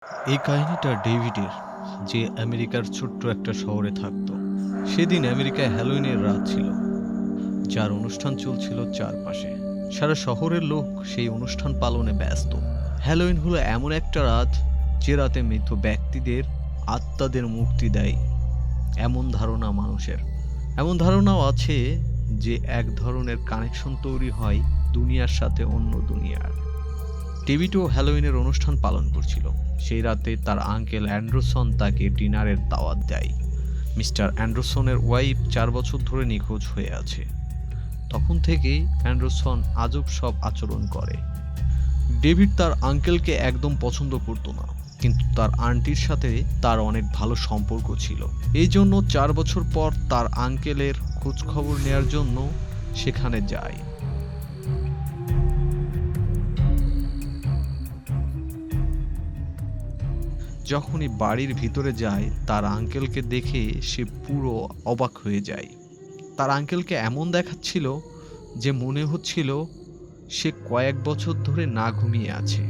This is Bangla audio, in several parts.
এই কাহিনীটা ডেভিডের, যে আমেরিকার ছোট্ট একটা শহরে থাকত। সেদিন আমেরিকায় হ্যালোইনের রাত ছিল, যার অনুষ্ঠান চলছিল চারপাশে। সারা শহরের লোক সেই অনুষ্ঠান পালনে ব্যস্ত। হ্যালোইন হলো এমন একটা রাত যে রাতে মৃত ব্যক্তিদের আত্মাদের মুক্তি দেয়, এমন ধারণা মানুষের। এমন ধারণাও আছে যে এক ধরনের কানেকশন তৈরি হয় দুনিয়ার সাথে অন্য দুনিয়ার। ডেভিডও হ্যালোইনের অনুষ্ঠান পালন করছিল। সেই রাতে তার আঙ্কেল অ্যান্ডারসন তাকে ডিনারের দাওয়াত দেয়। মিস্টার অ্যান্ডারসনের ওয়াইফ 4 বছর ধরে নিখোঁজ হয়ে আছে। তখন থেকেই অ্যান্ডারসন আজব সব আচরণ করে। ডেভিড তার আঙ্কেলকে একদম পছন্দ করত না, কিন্তু তার আন্টির সাথে তার অনেক ভালো সম্পর্ক ছিল। এই জন্য 4 বছর পর তার আঙ্কেলের খোঁজ খবর নেয়ার জন্য সেখানে যায়। যখনই বাড়ির ভিতরে যায়, তার আঙ্কেলকে দেখে সে পুরো অবাক হয়ে যায়। তার আঙ্কেলকে এমন দেখাচ্ছিল যে মনে হচ্ছিল সে কয়েক বছর ধরে না ঘুমিয়ে আছে।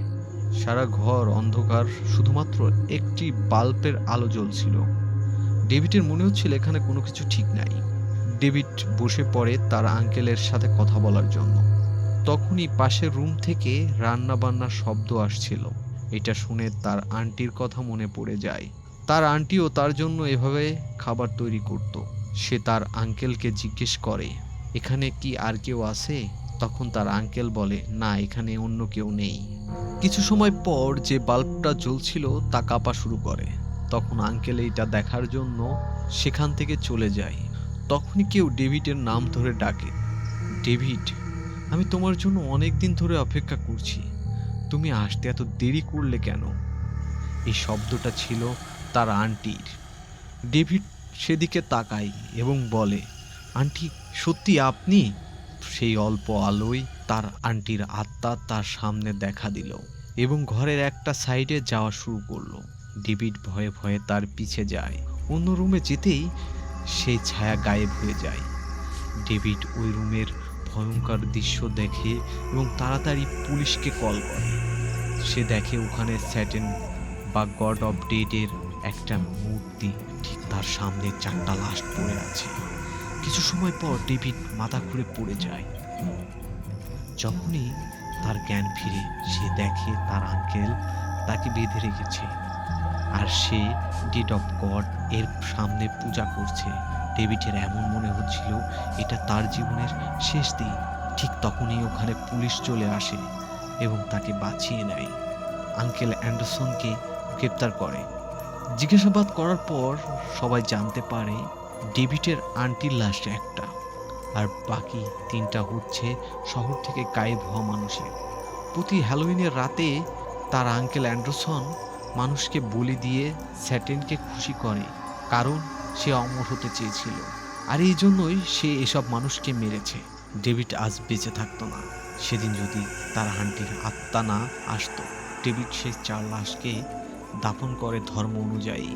সারা ঘর অন্ধকার, শুধুমাত্র একটি বাল্বের আলো জ্বলছিল। ডেভিডের মনে হচ্ছিল এখানে কোনো কিছু ঠিক নাই। ডেভিড বসে পড়ে তার আঙ্কেলের সাথে কথা বলার জন্য। তখনই পাশের রুম থেকে রান্না বান্নার শব্দ আসছিল। এটা শুনে তার আন্টির কথা মনে পড়ে যায়। তার আন্টিও তার জন্য এভাবে খাবার তৈরি করত। সে তার আঙ্কেলকে জিজ্ঞেস করে, এখানে কি আর কেউ আছে? তখন তার আঙ্কেল বলে, না, এখানে অন্য কেউ নেই। কিছু সময় পর যে বাল্বটা জ্বলছিল তা কাঁপা শুরু করে। তখন আঙ্কেল এইটা দেখার জন্য সেখান থেকে চলে যায়। তখনই কেউ ডেভিডের নাম ধরে ডাকে, ডেভিড, আমি তোমার জন্য অনেক দিন ধরে অপেক্ষা করছি, তুমি আসতে এত দেরি করলে কেন? এই শব্দটা ছিল তার আন্টির। ডেভিড সেদিকে তাকায় এবং বলে, আন্টি, সত্যি আপনি? সেই অল্প আলোয় তার আন্টির আত্মা তার সামনে দেখা দিল এবং ঘরের একটা সাইডে যাওয়া শুরু করলো। ডেভিড ভয়ে ভয়ে তার পিছে যায়। অন্য রুমে যেতেই সেই ছায়া গায়েব হয়ে যায়। ডেভিড ওই রুমের ভয়ঙ্কর দৃশ্য দেখে এবং তাড়াতাড়ি পুলিশকে কল করে। সে দেখে ওখানে স্যাটেন বা গড অফ ডেডের একটা মূর্তি, ঠিক তার সামনে 4টা লাশ পড়ে আছে। কিছু সময় পর ডেভিড মাথা ঘুরে পড়ে যায়। যখনই তার জ্ঞান ফিরে, সে দেখে তার আঙ্কেল তাকে বেঁধে রেখেছে আর সে ডেড অফ গড এর সামনে পূজা করছে। ডেভিডের এমন মনে হচ্ছিল এটা তার জীবনের শেষ দিন। ঠিক তখনই ওখানে পুলিশ চলে আসে এবং তাকে বাঁচিয়ে নেয়। আঙ্কেল অ্যান্ডারসনকে গ্রেপ্তার করে। জিজ্ঞাসাবাদ করার পর সবাই জানতে পারে ডেভিডের আন্টির লাশ একটা, আর বাকি 3টা হচ্ছে শহর থেকে গায়েব হওয়া মানুষের। প্রতি হ্যালোইনের রাতে তার আঙ্কেল অ্যান্ডারসন মানুষকে বলি দিয়ে স্যাটেনকে খুশি করে, কারণ সে অমর হতে চেয়েছিল। আর এই জন্যই সে এসব মানুষকে মেরেছে। ডেভিড আজ বেঁচে থাকতো না সেদিন যদি তার আন্টির আত্মা না আসতো। ডেভিড সেই 4 লাশকে দাফন করে ধর্ম অনুযায়ী।